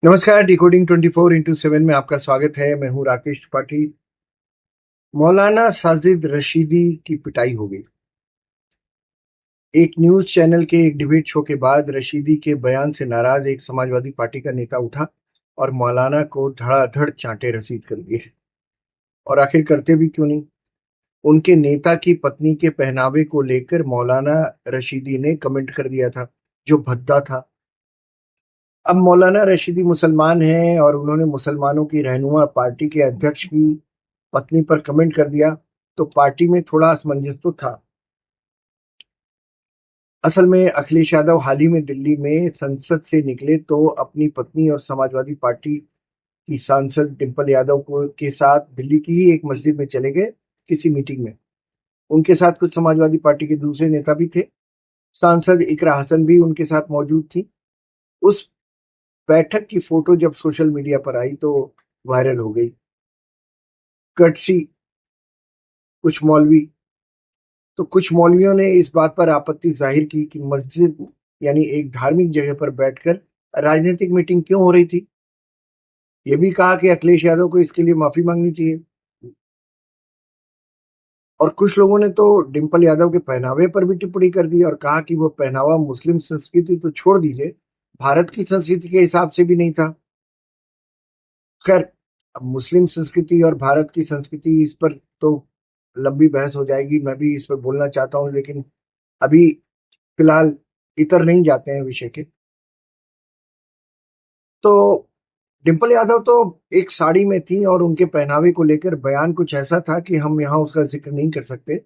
नमस्कार, decoding 24x7 में आपका स्वागत है। मैं हूं राकेश त्रिपाठी। मौलाना साजिद रशीदी की पिटाई हो गई। एक न्यूज चैनल के एक डिबेट शो के बाद रशीदी के बयान से नाराज एक समाजवादी पार्टी का नेता उठा और मौलाना को धड़ाधड़ चांटे रसीद कर दिए। और आखिर करते भी क्यों नहीं। उनके नेता की पत्नी के पहनावे को लेकर मौलाना रशीदी ने कमेंट कर दिया था, जो भद्दा था। अब मौलाना रशीदी मुसलमान हैं और उन्होंने मुसलमानों की रहनुमा पार्टी के अध्यक्ष की पत्नी पर कमेंट कर दिया, तो पार्टी में थोड़ा असमंजस तो था। असल में अखिलेश यादव हाल ही में दिल्ली में संसद से निकले तो अपनी पत्नी और समाजवादी पार्टी की सांसद डिंपल यादव को के साथ दिल्ली की ही एक मस्जिद में चले गए किसी मीटिंग में। उनके साथ कुछ समाजवादी पार्टी के दूसरे नेता भी थे। सांसद इकरा हसन भी उनके साथ मौजूद थी। उस बैठक की फोटो जब सोशल मीडिया पर आई तो वायरल हो गई। कर्टसी कुछ मौलवियों ने इस बात पर आपत्ति जाहिर की कि मस्जिद यानी एक धार्मिक जगह पर बैठकर राजनीतिक मीटिंग क्यों हो रही थी। ये भी कहा कि अखिलेश यादव को इसके लिए माफी मांगनी चाहिए। और कुछ लोगों ने तो डिंपल यादव के पहनावे पर भी टिप्पणी कर दी और कहा कि वो पहनावा मुस्लिम संस्कृति तो छोड़ दीजिए, भारत की संस्कृति के हिसाब से भी नहीं था। खैर, अब मुस्लिम संस्कृति और भारत की संस्कृति, इस पर तो लंबी बहस हो जाएगी। मैं भी इस पर बोलना चाहता हूँ, लेकिन अभी फिलहाल इतर नहीं जाते हैं विषय के। तो डिंपल यादव तो एक साड़ी में थी और उनके पहनावे को लेकर बयान कुछ ऐसा था कि हम यहाँ उसका जिक्र नहीं कर सकते।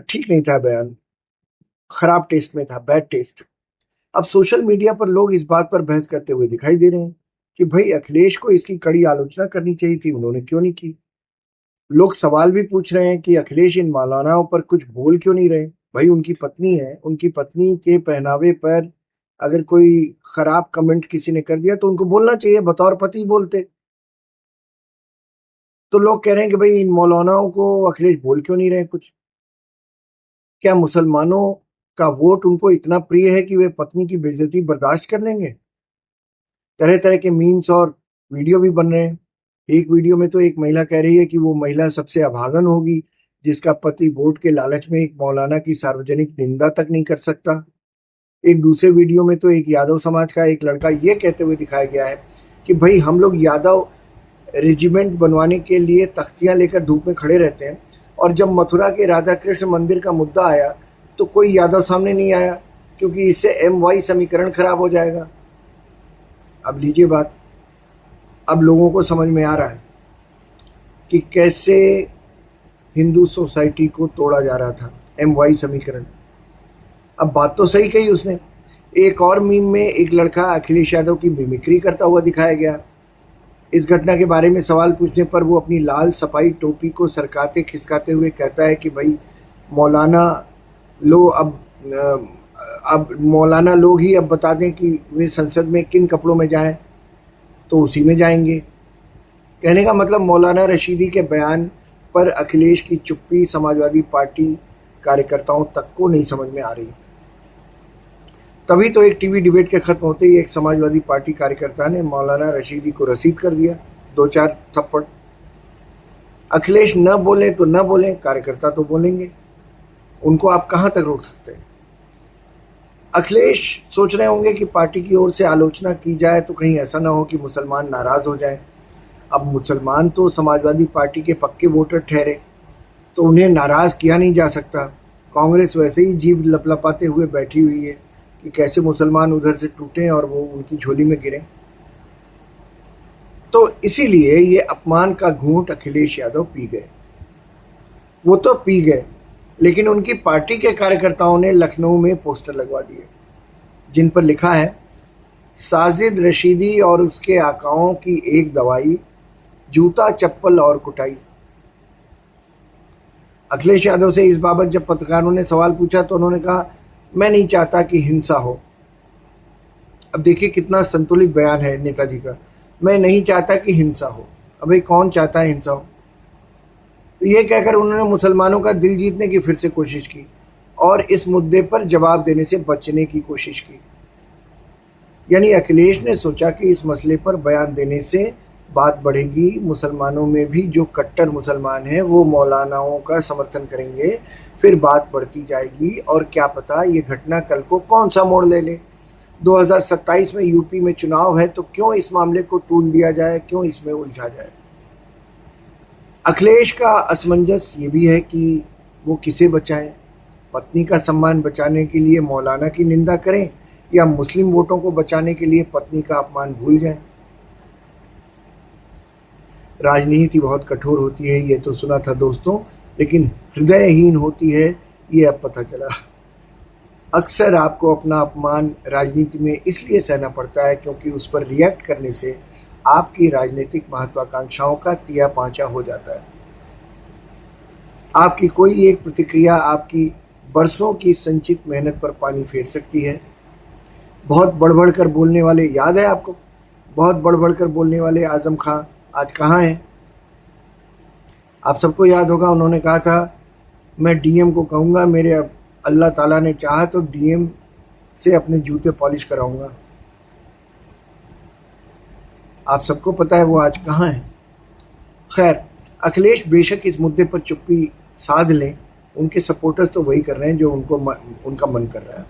ठीक नहीं था बयान, खराब टेस्ट में था, बैड टेस्ट। अब सोशल मीडिया पर लोग इस बात पर बहस करते हुए दिखाई दे रहे हैं कि भाई अखिलेश को इसकी कड़ी आलोचना करनी चाहिए थी, उन्होंने क्यों नहीं की। लोग सवाल भी पूछ रहे हैं कि अखिलेश इन मौलानाओं पर कुछ बोल क्यों नहीं रहे। भाई उनकी पत्नी है, उनकी पत्नी के पहनावे पर अगर कोई खराब कमेंट किसी ने कर दिया तो उनको बोलना चाहिए, बतौर पति बोलते। तो लोग कह रहे हैं कि भाई इन मौलानाओं को अखिलेश बोल क्यों नहीं रहे कुछ। क्या मुसलमानों का वोट उनको इतना प्रिय है कि वे पत्नी की बेइज्जती बर्दाश्त कर लेंगे। तरह तरह के मीम्स और वीडियो भी बन रहे हैं। एक वीडियो में तो एक महिला कह रही है कि वो महिला सबसे अभागन होगी जिसका पति वोट के लालच में एक मौलाना की सार्वजनिक निंदा तक नहीं कर सकता। एक दूसरे वीडियो में तो एक यादव समाज का एक लड़का ये कहते हुए दिखाया गया है कि भाई हम लोग यादव रेजिमेंट बनवाने के लिए तख्तियां लेकर धूप में खड़े रहते हैं, और जब मथुरा के राधा कृष्ण मंदिर का मुद्दा आया तो कोई यादव सामने नहीं आया, क्योंकि इससे MY समीकरण खराब हो जाएगा। अब लीजिए बात, अब लोगों को समझ में आ रहा है कि कैसे हिंदू सोसाइटी को तोड़ा जा रहा था, MY समीकरण। अब बात तो सही कही उसने। एक और मीम में एक लड़का अखिलेश यादव की मिमिक्री करता हुआ दिखाया गया। इस घटना के बारे में सवाल पूछने पर वो अपनी लाल सफाई टोपी को सरकाते खिसकाते हुए कहता है कि भाई मौलाना लो अब मौलाना लोग ही अब बता दें कि वे संसद में किन कपड़ों में जाएं तो उसी में जाएंगे। कहने का मतलब मौलाना रशीदी के बयान पर अखिलेश की चुप्पी समाजवादी पार्टी कार्यकर्ताओं तक को नहीं समझ में आ रही। तभी तो एक टीवी डिबेट के खत्म होते ही एक समाजवादी पार्टी कार्यकर्ता ने मौलाना रशीदी को रसीद कर दिया 2-4 थप्पड़। अखिलेश न बोले तो न बोले, कार्यकर्ता तो बोलेंगे, उनको आप कहां तक रोक सकते हैं। अखिलेश सोच रहे होंगे कि पार्टी की ओर से आलोचना की जाए तो कहीं ऐसा ना हो कि मुसलमान नाराज हो जाएं। अब मुसलमान तो समाजवादी पार्टी के पक्के वोटर ठहरे, तो उन्हें नाराज किया नहीं जा सकता। कांग्रेस वैसे ही जीभ लपलपाते हुए बैठी हुई है कि कैसे मुसलमान उधर से टूटें और वो उनकी झोली में गिरें। तो इसीलिए ये अपमान का घूंट अखिलेश यादव पी गए। वो तो पी गए, लेकिन उनकी पार्टी के कार्यकर्ताओं ने लखनऊ में पोस्टर लगवा दिए जिन पर लिखा है, साजिद रशीदी और उसके आकाओं की एक दवाई, जूता चप्पल और कुटाई। अखिलेश यादव से इस बाबत जब पत्रकारों ने सवाल पूछा तो उन्होंने कहा, मैं नहीं चाहता कि हिंसा हो। अब देखिए कितना संतुलित बयान है नेताजी का, मैं नहीं चाहता कि हिंसा हो। अब भाई कौन चाहता है हिंसा हो। तो ये कहकर उन्होंने मुसलमानों का दिल जीतने की फिर से कोशिश की और इस मुद्दे पर जवाब देने से बचने की कोशिश की। यानी अखिलेश ने सोचा कि इस मसले पर बयान देने से बात बढ़ेगी, मुसलमानों में भी जो कट्टर मुसलमान हैं वो मौलानाओं का समर्थन करेंगे, फिर बात बढ़ती जाएगी और क्या पता ये घटना कल को कौन सा मोड़ ले ले। 2027 में यूपी में चुनाव है तो क्यों इस मामले को तूल दिया जाए, क्यों इसमें उलझा जाए। अखिलेश का असमंजस ये भी है कि वो किसे बचाएं, पत्नी का सम्मान बचाने के लिए मौलाना की निंदा करें या मुस्लिम वोटों को बचाने के लिए पत्नी का अपमान भूल जाएं। राजनीति बहुत कठोर होती है ये तो सुना था दोस्तों, लेकिन हृदयहीन होती है ये अब पता चला। अक्सर आपको अपना अपमान राजनीति में इसलिए सहना पड़ता है क्योंकि उस पर रिएक्ट करने से आपकी राजनीतिक महत्वाकांक्षाओं का तिया पांचा हो जाता है। आपकी कोई एक प्रतिक्रिया आपकी बरसों की संचित मेहनत पर पानी फेर सकती है। बहुत बढ़ कर बोलने वाले, याद है आपको, बहुत बढ़ कर बोलने वाले आजम खां आज कहाँ हैं? आप सबको याद होगा, उन्होंने कहा था मैं डीएम को कहूँगा मेरे अब अल्लाह ताला ने चाहा तो डीएम से अपने जूते पॉलिश कराऊंगा। आप सबको पता है वो आज कहाँ है। खैर, अखिलेश बेशक इस मुद्दे पर चुप्पी साध लें, उनके सपोर्टर्स तो वही कर रहे हैं जो उनका मन कर रहा है।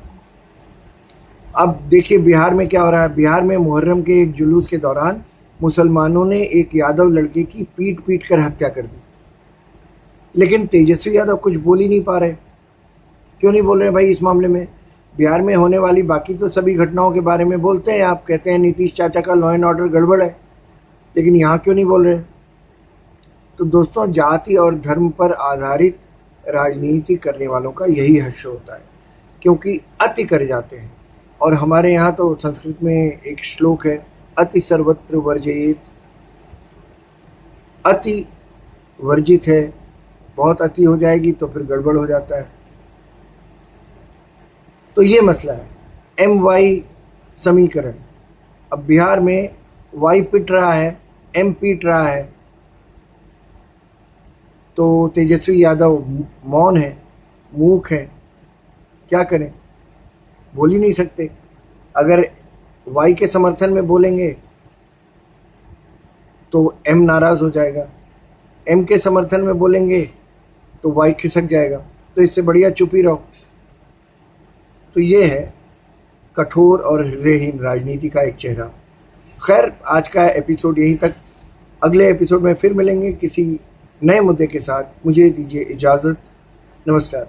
अब देखिए बिहार में क्या हो रहा है। बिहार में मुहर्रम के एक जुलूस के दौरान मुसलमानों ने एक यादव लड़के की पीट कर हत्या कर दी, लेकिन तेजस्वी यादव कुछ बोल ही नहीं पा रहे। क्यों नहीं बोल रहे भाई इस मामले में? बिहार में होने वाली बाकी तो सभी घटनाओं के बारे में बोलते हैं, आप कहते हैं नीतीश चाचा का लॉ एंड ऑर्डर गड़बड़ है, लेकिन यहाँ क्यों नहीं बोल रहे? तो दोस्तों, जाति और धर्म पर आधारित राजनीति करने वालों का यही हश्र होता है, क्योंकि अति कर जाते हैं। और हमारे यहाँ तो संस्कृत में एक श्लोक है, अति सर्वत्र वर्जयेत। अति वर्जित है, बहुत अति हो जाएगी तो फिर गड़बड़ हो जाता है। तो ये मसला है, एम वाई समीकरण। अब बिहार में वाई पिट रहा है, एम पीट रहा है, तो तेजस्वी यादव मौन है, मूक है, क्या करें, बोल ही नहीं सकते। अगर वाई के समर्थन में बोलेंगे तो एम नाराज हो जाएगा, एम के समर्थन में बोलेंगे तो वाई खिसक जाएगा, तो इससे बढ़िया चुप ही रहो। तो ये है कठोर और हृदयहीन राजनीति का एक चेहरा। खैर, आज का एपिसोड यहीं तक। अगले एपिसोड में फिर मिलेंगे किसी नए मुद्दे के साथ। मुझे दीजिए इजाज़त। नमस्कार।